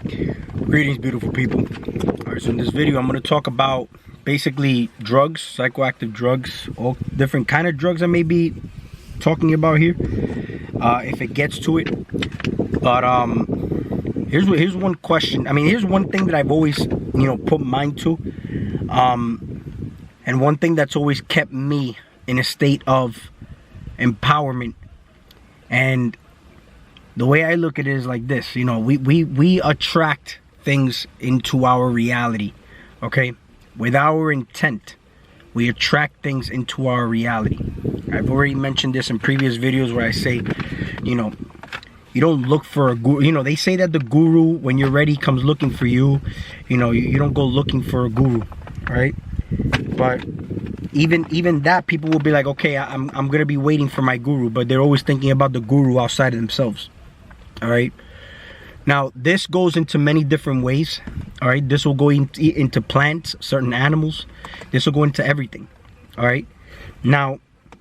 Greetings, beautiful people. Alright, so in this video I'm going to talk about basically drugs, psychoactive drugs, all different kind of drugs I may be talking about here, if it gets to it. But here's one question. I mean, here's one thing that I've always, put mind to, and one thing that's always kept me in a state of empowerment. And the way I look at it is like this, we attract things into our reality, okay? With our intent, we attract things into our reality. I've already mentioned this in previous videos where I say, you don't look for a guru. They say that the guru, when you're ready, comes looking for you. You don't go looking for a guru, right? But even that, people will be like, okay, I'm gonna be waiting for my guru, but they're always thinking about the guru outside of themselves. All right. Now this goes into many different ways. All right. This will go into plants, certain animals. This will go into everything. All right. Now,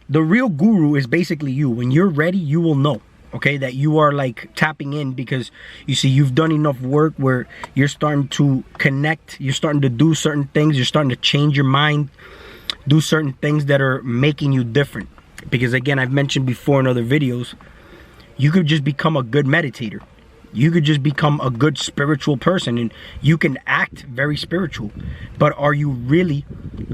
the real guru is basically you. When you're ready, you will know. Okay, that you are like tapping in, because you see you've done enough work where you're starting to connect. You're starting to do certain things. You're starting to change your mind, do certain things that are making you different. Because again, I've mentioned before in other videos, you could just become a good meditator. You could just become a good spiritual person, and you can act very spiritual. But are you really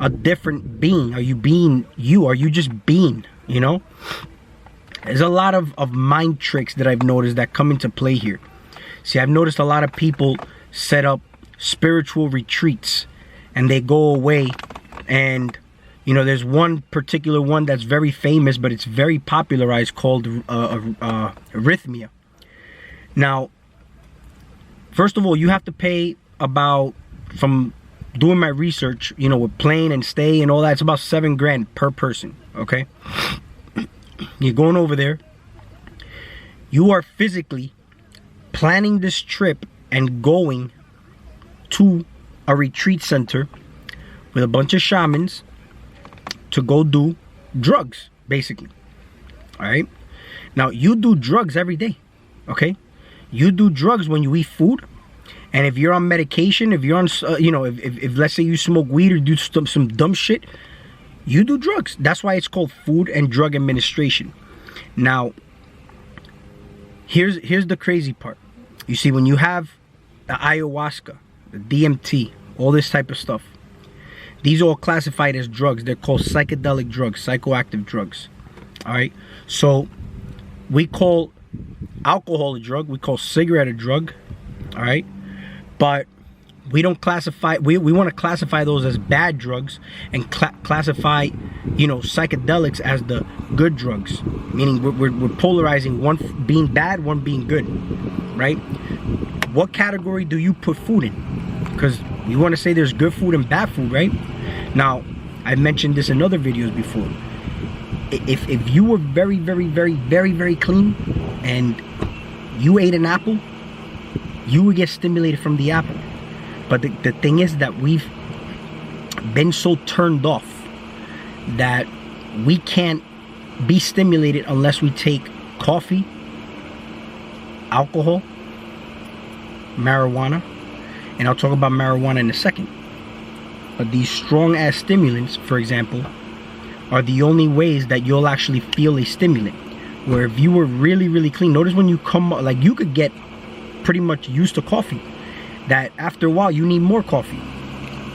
a different being? Are you being you? Are you just being, There's a lot of mind tricks that I've noticed that come into play here. See, I've noticed a lot of people set up spiritual retreats and they go away, and there's one particular one that's very famous, but it's very popularized, called arrhythmia. Now, first of all, you have to pay about, from doing my research, with plane and stay and all that, it's about $7 grand per person, okay? You're going over there. You are physically planning this trip and going to a retreat center with a bunch of shamans to go do drugs, basically. All right. Now, you do drugs every day. Okay. You do drugs when you eat food. And if you're on medication, if you're on, if let's say you smoke weed or do some dumb shit, you do drugs. That's why it's called food and drug administration. Now, here's the crazy part. You see, when you have the ayahuasca, the DMT, all this type of stuff, these are all classified as drugs. They're called psychedelic drugs, psychoactive drugs. All right. So we call alcohol a drug. We call cigarette a drug. All right. But we don't classify, we want to classify those as bad drugs, and classify, psychedelics as the good drugs. Meaning we're polarizing, one being bad, one being good, right? What category do you put food in? Because you want to say there's good food and bad food, right? Now, I've mentioned this in other videos before. If you were very, very, very, very, very clean and you ate an apple, you would get stimulated from the apple. But the thing is that we've been so turned off that we can't be stimulated unless we take coffee, alcohol, marijuana, and I'll talk about marijuana in a second. But these strong ass stimulants, for example, are the only ways that you'll actually feel a stimulant. Where if you were really, really clean, notice when you come, like, you could get pretty much used to coffee, that after a while you need more coffee.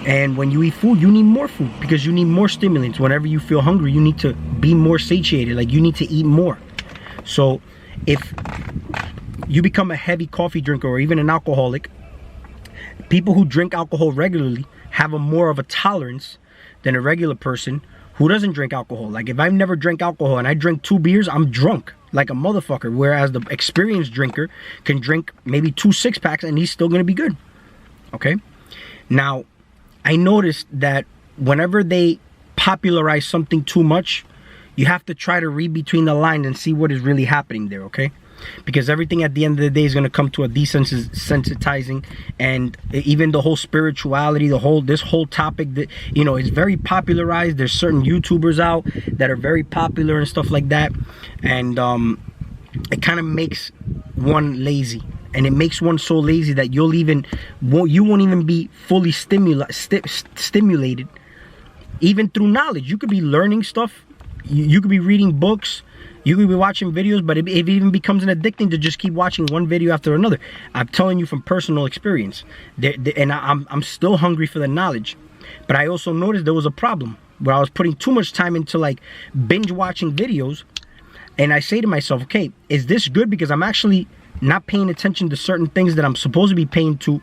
And when you eat food, you need more food, because you need more stimulants. Whenever you feel hungry, you need to be more satiated, like you need to eat more. So if you become a heavy coffee drinker or even an alcoholic, people who drink alcohol regularly have more of a tolerance than a regular person who doesn't drink alcohol. Like, if I've never drank alcohol and I drink 2 beers, I'm drunk like a motherfucker. Whereas the experienced drinker can drink maybe 2 6-packs and he's still gonna be good. Okay. Now, I noticed that whenever they popularize something too much, you have to try to read between the lines and see what is really happening there. Okay. Because everything at the end of the day is going to come to a desensitizing, and even the whole spirituality, this whole topic that, is very popularized. There's certain YouTubers out that are very popular and stuff like that, and it kind of makes one lazy. and it makes one so lazy that you won't even be fully stimulated, even through knowledge. You could be learning stuff, you could be reading books, you could be watching videos, but it even becomes an addicting to just keep watching one video after another. I'm telling you from personal experience, and I'm still hungry for the knowledge. But I also noticed there was a problem where I was putting too much time into like binge watching videos, and I say to myself, okay, is this good? Because I'm actually not paying attention to certain things that I'm supposed to be paying to,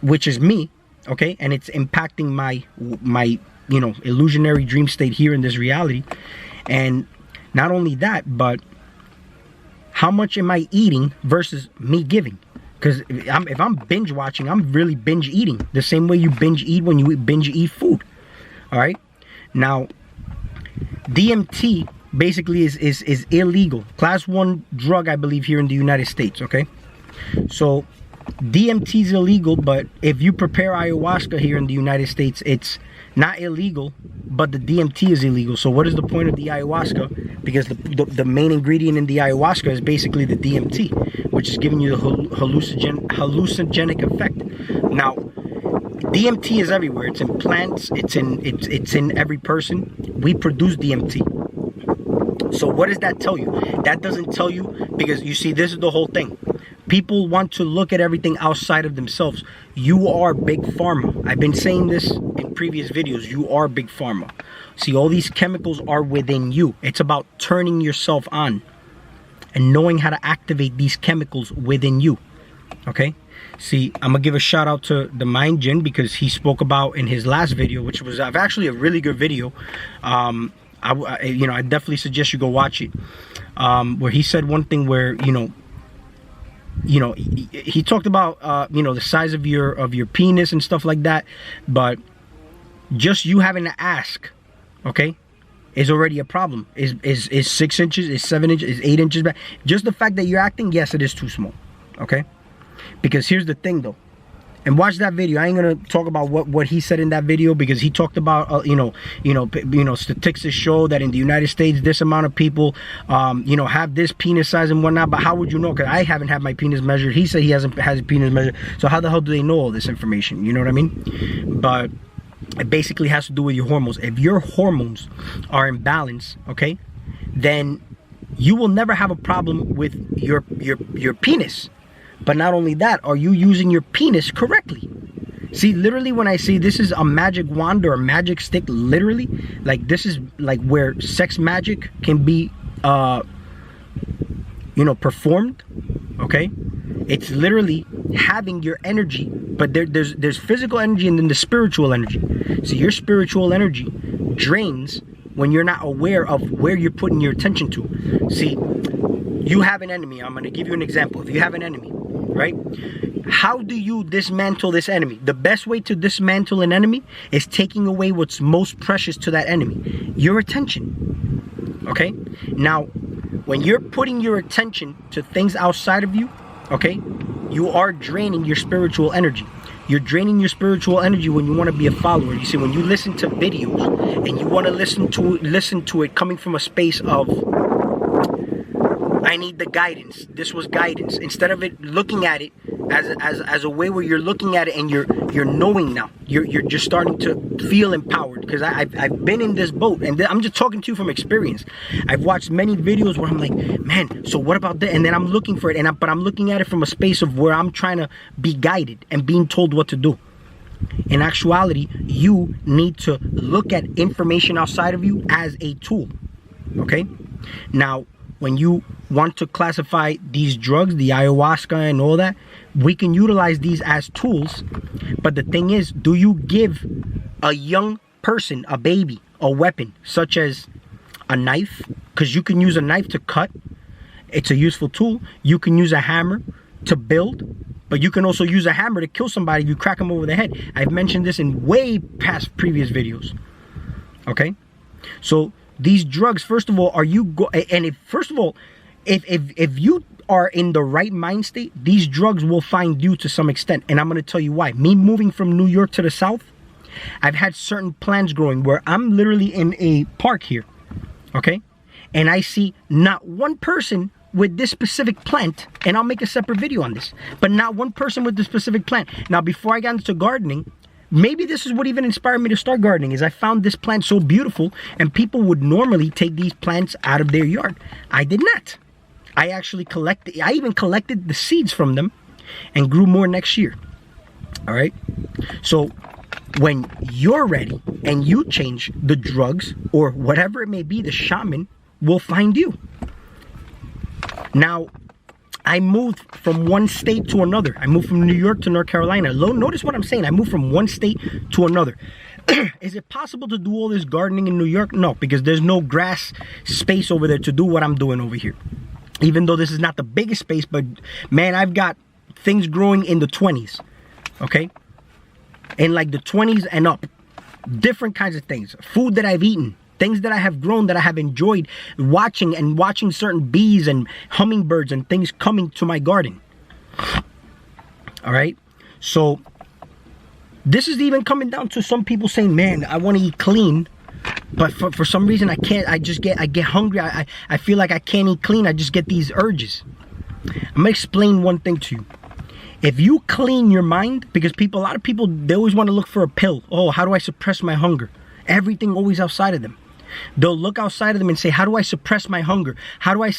which is me, okay? And it's impacting my you know, illusionary dream state here in this reality. And not only that, but how much am I eating versus me giving? Because if I'm binge watching, I'm really binge eating the same way you binge eat when you binge eat food. All right. Now, DMT basically is illegal. Class 1 drug, I believe, here in the United States. Okay. So DMT is illegal, but if you prepare ayahuasca here in the United States, it's not illegal, but the DMT is illegal. So what is the point of the ayahuasca? Because the main ingredient in the ayahuasca is basically the DMT, which is giving you the hallucinogenic effect. Now, DMT is everywhere. It's in plants. It's in every person. We produce DMT. So what does that tell you? That doesn't tell you, because you see, this is the whole thing. People want to look at everything outside of themselves. You are big pharma. I've been saying this in previous videos. You are big pharma. See, all these chemicals are within you. It's about turning yourself on and knowing how to activate these chemicals within you. Okay? See, I'm going to give a shout out to the Mind Jinn, because he spoke about in his last video, which was actually a really good video. I definitely suggest you go watch it. Where he said one thing where, he talked about the size of your penis and stuff like that, but just you having to ask, okay, is already a problem. Is 6 inches, is 7 inches, is 8 inches back? Just the fact that you're acting, yes, it is too small, okay? Because here's the thing though, and watch that video. I ain't gonna talk about what he said in that video, because he talked about statistics show that in the United States this amount of people have this penis size and whatnot. But how would you know? Because I haven't had my penis measured. He said he hasn't had his penis measured. So how the hell do they know all this information? You know what I mean? But it basically has to do with your hormones. If your hormones are in balance, okay, then you will never have a problem with your penis. But not only that, are you using your penis correctly? See, literally when I say this is a magic wand or a magic stick, literally, like this is like where sex magic can be, performed, okay? It's literally having your energy, but there's physical energy and then the spiritual energy. So your spiritual energy drains when you're not aware of where you're putting your attention to. See, you have an enemy. I'm going to give you an example. If you have an enemy, right? How do you dismantle this enemy? The best way to dismantle an enemy is taking away what's most precious to that enemy, your attention. Okay? Now, when you're putting your attention to things outside of you, okay, you are draining your spiritual energy. You're draining your spiritual energy when you want to be a follower. You see, when you listen to videos and you want to listen to it coming from a space of, I need the guidance. This was guidance. Instead of it looking at it as a way where you're looking at it and you're knowing now. You're just starting to feel empowered. Because I've been in this boat, and I'm just talking to you from experience. I've watched many videos where I'm like, man, so what about that? And then I'm looking for it, but I'm looking at it from a space of where I'm trying to be guided and being told what to do. In actuality, you need to look at information outside of you as a tool. Okay? Now, when you want to classify these drugs, the ayahuasca and all that, we can utilize these as tools. But the thing is, do you give a young person, a baby, a weapon such as a knife? Because you can use a knife to cut. It's a useful tool. You can use a hammer to build, but you can also use a hammer to kill somebody if you crack them over the head. I've mentioned this in way past previous videos. Okay? So these drugs, first of all, if you are in the right mind state, these drugs will find you to some extent. And I'm going to tell you why. Me moving from New York to the South, I've had certain plants growing where I'm literally in a park here, okay? And I see not one person with this specific plant, and I'll make a separate video on this, but not one person with this specific plant. Now, before I got into gardening, maybe this is what even inspired me to start gardening, is I found this plant so beautiful, and people would normally take these plants out of their yard. I did not. I actually even collected the seeds from them and grew more next year. All right? So when you're ready and you change, the drugs or whatever it may be, the shaman will find you. Now, I moved from one state to another. I moved from New York to North Carolina. Notice what I'm saying. I moved from one state to another. Is it possible to do all this gardening in New York? No, because there's no grass space over there to do what I'm doing over here. Even though this is not the biggest space, but man, I've got things growing in the 20s. Okay? In like the 20s and up. Different kinds of things. Food that I've eaten. Things that I have grown, that I have enjoyed watching certain bees and hummingbirds and things coming to my garden. All right? So this is even coming down to some people saying, man, I want to eat clean, but for some reason I can't. I get hungry. I feel like I can't eat clean. I just get these urges. I'm gonna explain one thing to you. If you clean your mind, because a lot of people, they always want to look for a pill. Oh, how do I suppress my hunger? Everything always outside of them. They'll look outside of them and say, how do I suppress my hunger? How do I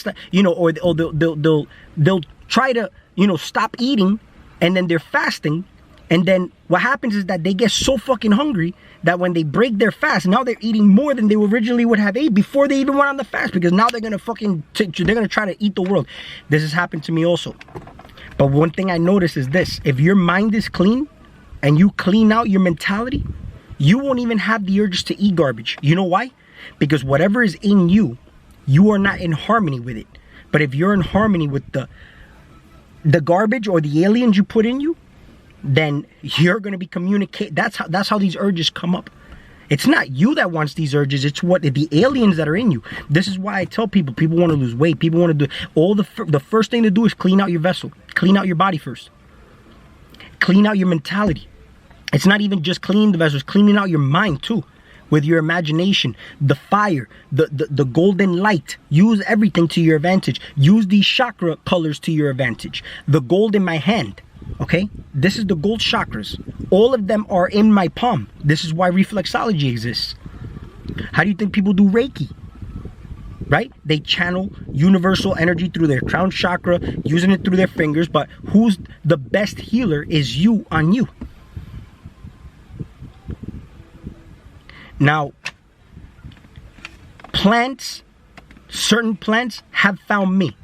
or they'll try to, stop eating, and then they're fasting. And then what happens is that they get so fucking hungry that when they break their fast, now they're eating more than they originally would have ate before they even went on the fast, because now they're going to they're going to try to eat the world. This has happened to me also. But one thing I notice is this: if your mind is clean and you clean out your mentality, you won't even have the urges to eat garbage. You know why? Because whatever is in you, you are not in harmony with it. But if you're in harmony with the garbage or the aliens you put in you, then you're going to be communicating. That's how these urges come up. It's not you that wants these urges. It's the aliens that are in you. This is why I tell people want to lose weight. People want to do all the first thing to do is clean out your vessel. Clean out your body first. Clean out your mentality. It's not even just cleaning the vessels, cleaning out your mind too. With your imagination, the fire, the golden light. Use everything to your advantage. Use these chakra colors to your advantage. The gold in my hand. Okay, this is the gold chakras. All of them are in my palm. This is why reflexology exists. How do you think people do Reiki? Right? They channel universal energy through their crown chakra, using it through their fingers. But who's the best healer is you on you. Now, certain plants have found me.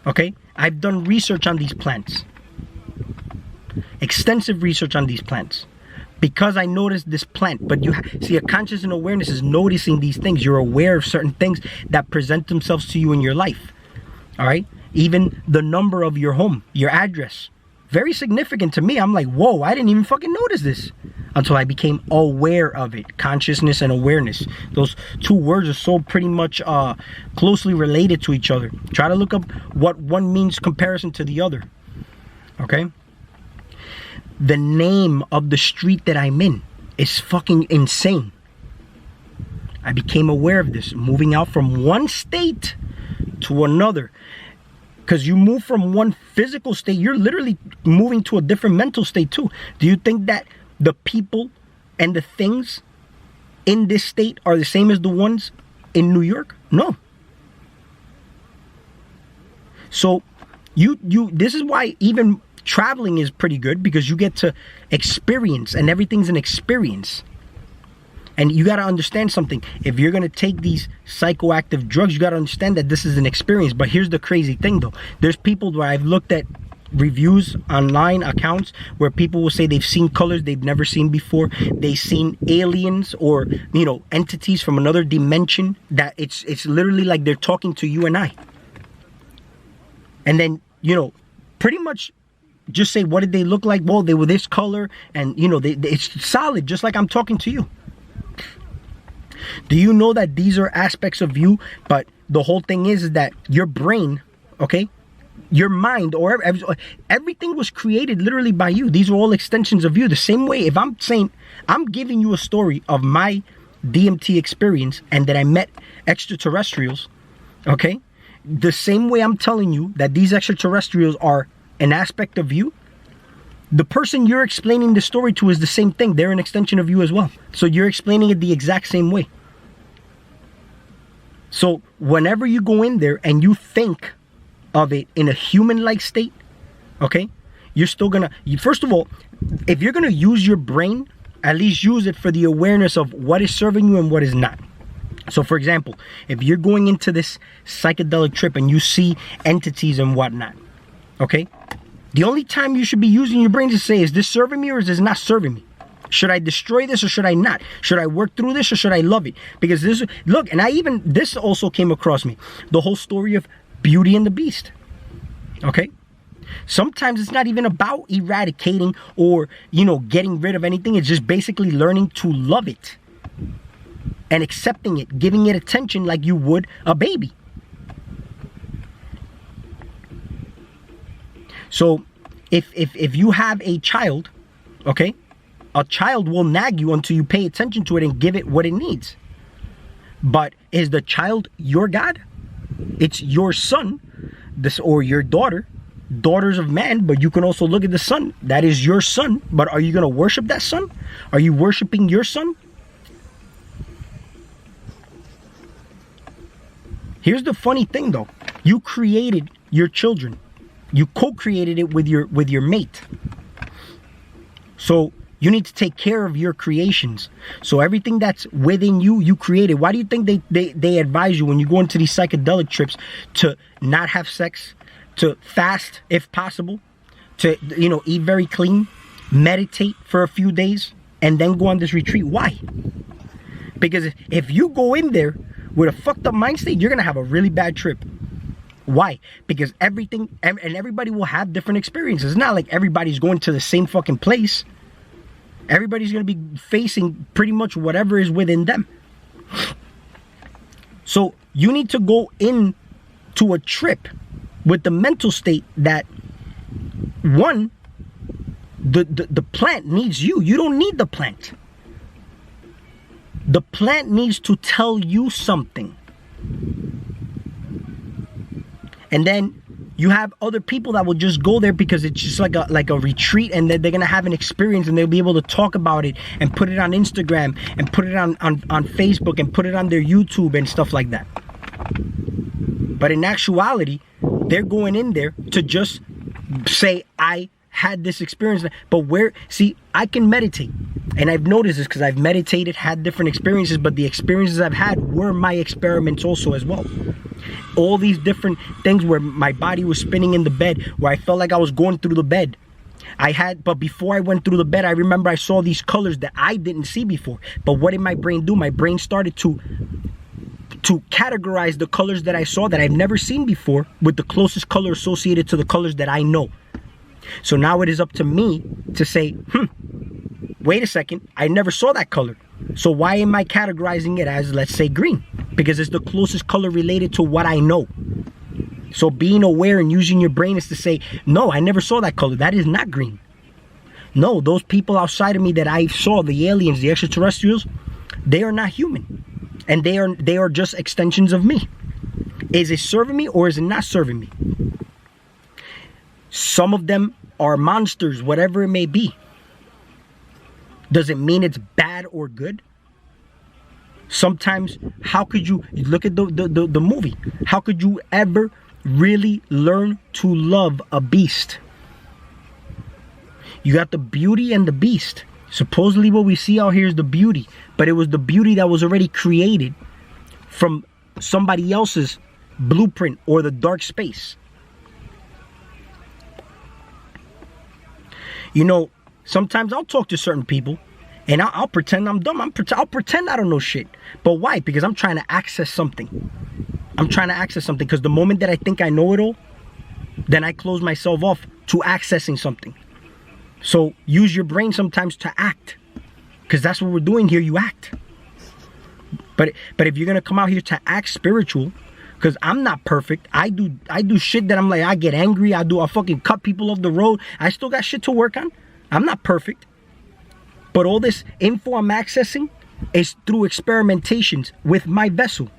Okay? I've done research on these plants. Extensive research on these plants. Because I noticed this plant. But you see, a conscious and awareness is noticing these things. You're aware of certain things that present themselves to you in your life. All right? Even the number of your home, your address. Very significant to me. I'm like, whoa, I didn't even fucking notice this. Until I became aware of it. Consciousness and awareness. Those two words are so pretty much closely related to each other. Try to look up what one means comparison to the other. Okay? The name of the street that I'm in is fucking insane. I became aware of this. Moving out from one state to another. Because you move from one physical state, you're literally moving to a different mental state too. Do you think that the people and the things in this state are the same as the ones in New York? No. So this is why even traveling is pretty good, because you get to experience, and everything's an experience. And you got to understand something. If you're going to take these psychoactive drugs, you got to understand that this is an experience. But here's the crazy thing though. There's people where I've looked at reviews, online accounts, where people will say they've seen colors they've never seen before. They've seen aliens or, entities from another dimension, that it's literally like they're talking to you and I. And then, pretty much just say, what did they look like? Well, they were this color, and it's solid, just like I'm talking to you. Do you know that these are aspects of you? But the whole thing is that your brain, okay, your mind, or everything was created literally by you. These are all extensions of you. The same way, if I'm saying, I'm giving you a story of my DMT experience and that I met extraterrestrials, okay, the same way I'm telling you that these extraterrestrials are an aspect of you, the person you're explaining the story to is the same thing. They're an extension of you as well. So you're explaining it the exact same way. So whenever you go in there and you think of it in a human-like state, okay, you're still gonna, first of all, if you're gonna use your brain, at least use it for the awareness of what is serving you and what is not. So for example, if you're going into this psychedelic trip and you see entities and whatnot, okay, the only time you should be using your brain to say, is this serving me or is this not serving me? Should I destroy this or should I not? Should I work through this or should I love it? Because this, look, and this also came across me, the whole story of Beauty and the Beast, okay? Sometimes it's not even about eradicating or, getting rid of anything. It's just basically learning to love it and accepting it, giving it attention like you would a baby. So if you have a child, okay, a child will nag you until you pay attention to it and give it what it needs. But is the child your God? It's your son, or your daughter, daughters of man, but you can also look at the son. That is your son, but are you going to worship that son? Are you worshiping your son? Here's the funny thing though. You created your children. You co-created it with your mate. So you need to take care of your creations. So everything that's within you, you created. Why do you think they advise you when you go into these psychedelic trips to not have sex, to fast if possible, to eat very clean, meditate for a few days, and then go on this retreat? Why? Because if you go in there with a fucked up mind state, you're gonna have a really bad trip. Why? Because everything and everybody will have different experiences. It's not like everybody's going to the same fucking place. Everybody's gonna be facing pretty much whatever is within them. So you need to go in to a trip with the mental state that, one, the plant needs you. You don't need the plant. The plant needs to tell you something. And then you have other people that will just go there because it's just like a retreat, and they're gonna have an experience and they'll be able to talk about it and put it on Instagram and put it on Facebook and put it on their YouTube and stuff like that. But in actuality, they're going in there to just say, I had this experience. But I can meditate. And I've noticed this because I've meditated, had different experiences, but the experiences I've had were my experiments also as well. All these different things where my body was spinning in the bed, where I felt like I was going through the bed. But before I went through the bed, I remember I saw these colors that I didn't see before. But what did my brain do? My brain started to categorize the colors that I saw that I've never seen before with the closest color associated to the colors that I know. So now it is up to me to say, wait a second, I never saw that color. So why am I categorizing it as, let's say, green? Because it's the closest color related to what I know. So being aware and using your brain is to say, no, I never saw that color. That is not green. No, those people outside of me that I saw, the aliens, the extraterrestrials, they are not human. And they are just extensions of me. Is it serving me or is it not serving me? Some of them are monsters, whatever it may be. Does it mean it's bad or good? Sometimes, how could you look at the movie? How could you ever really learn to love a beast? You got the Beauty and the Beast. Supposedly what we see out here is the beauty, but it was the beauty that was already created from somebody else's blueprint or the dark space. Sometimes I'll talk to certain people and I'll pretend I'm dumb. I'll pretend I don't know shit. But why? Because I'm trying to access something. I'm trying to access something because the moment that I think I know it all, then I close myself off to accessing something. So use your brain sometimes to act, because that's what we're doing here. You act. But if you're gonna come out here to act spiritual, because I'm not perfect. I do shit that I'm like, I get angry. I fucking cut people off the road. I still got shit to work on. I'm not perfect. But all this info I'm accessing is through experimentations with my vessel.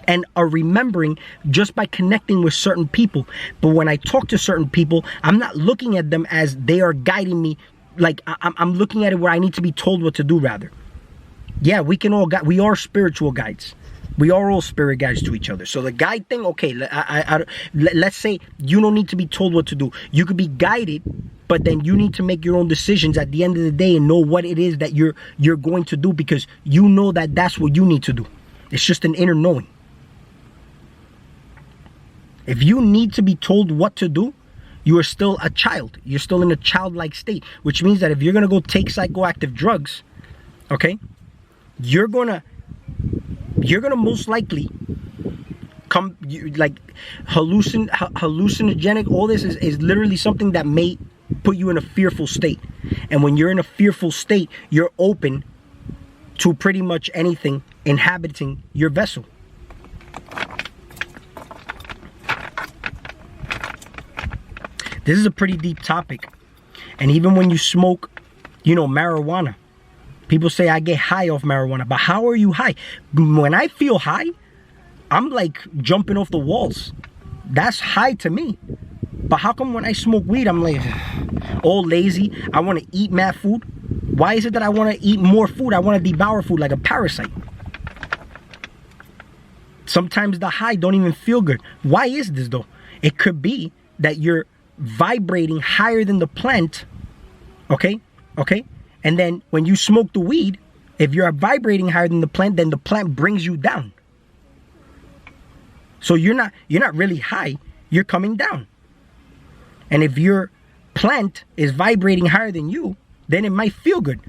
and are remembering just by connecting with certain people. But when I talk to certain people, I'm not looking at them as they are guiding me. Like I'm looking at it where I need to be told what to do, rather. Yeah, we are spiritual guides. We are all spirit guides to each other. So the guide thing, okay, let's say you don't need to be told what to do. You could be guided, but then you need to make your own decisions at the end of the day and know what it is that you're going to do, because you know that that's what you need to do. It's just an inner knowing. If you need to be told what to do, you are still a child. You're still in a childlike state, which means that if you're going to go take psychoactive drugs, okay, you're going to most likely come, like hallucinogenic. All this is literally something that may put you in a fearful state. And when you're in a fearful state, you're open to pretty much anything inhabiting your vessel. This is a pretty deep topic. And even when you smoke, marijuana, people say I get high off marijuana. But how are you high? When I feel high, I'm like jumping off the walls. That's high to me. But how come when I smoke weed, I'm like all lazy? I want to eat mad food. Why is it that I want to eat more food? I want to devour food like a parasite. Sometimes the high don't even feel good. Why is this though? It could be that you're vibrating higher than the plant, okay, and then when you smoke the weed, if you're vibrating higher than the plant, then the plant brings you down. So you're not really high, you're coming down. And if your plant is vibrating higher than you, then it might feel good.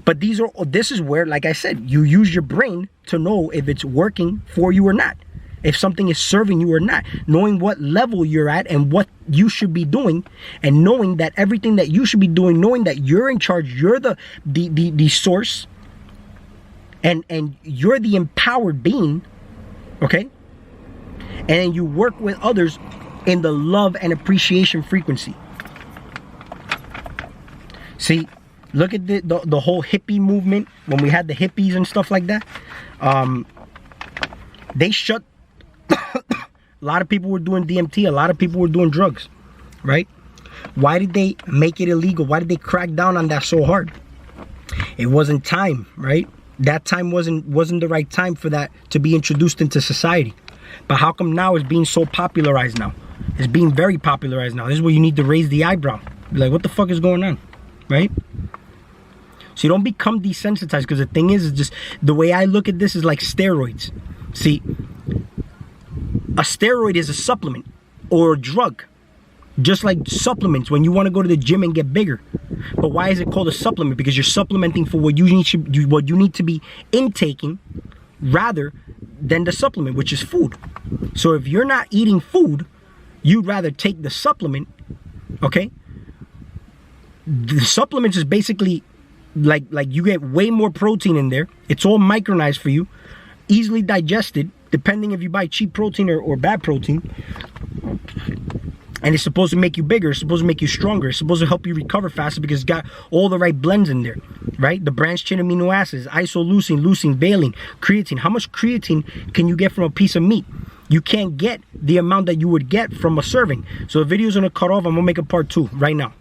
But this is where, like I said, you use your brain to know if it's working for you or not, if something is serving you or not, knowing what level you're at and what you should be doing, and knowing that everything that you should be doing, knowing that you're in charge, you're the source, and you're the empowered being, okay? And then you work with others in the love and appreciation frequency. See, look at the whole hippie movement. When we had the hippies and stuff like that, they shut. A lot of people were doing DMT. A lot of people were doing drugs, right? Why did they make it illegal? Why did they crack down on that so hard? It wasn't time, right? That time wasn't the right time for that to be introduced into society. But how come now it's being so popularized now? It's being very popularized now. This is where you need to raise the eyebrow. Be like, what the fuck is going on, right? So you don't become desensitized, because the thing is just the way I look at this is like steroids. See, a steroid is a supplement or a drug, just like supplements when you want to go to the gym and get bigger. But why is it called a supplement? Because you're supplementing for what you need to be intaking, rather than the supplement, which is food. So if you're not eating food, you'd rather take the supplement, okay? The supplements is basically like you get way more protein in there. It's all micronized for you, easily digested, depending if you buy cheap protein or bad protein. And it's supposed to make you bigger. It's supposed to make you stronger. It's supposed to help you recover faster because it's got all the right blends in there, right? The branched chain amino acids, isoleucine, leucine, valine, creatine. How much creatine can you get from a piece of meat? You can't get the amount that you would get from a serving. So the video's gonna cut off. I'm gonna make a part 2 right now.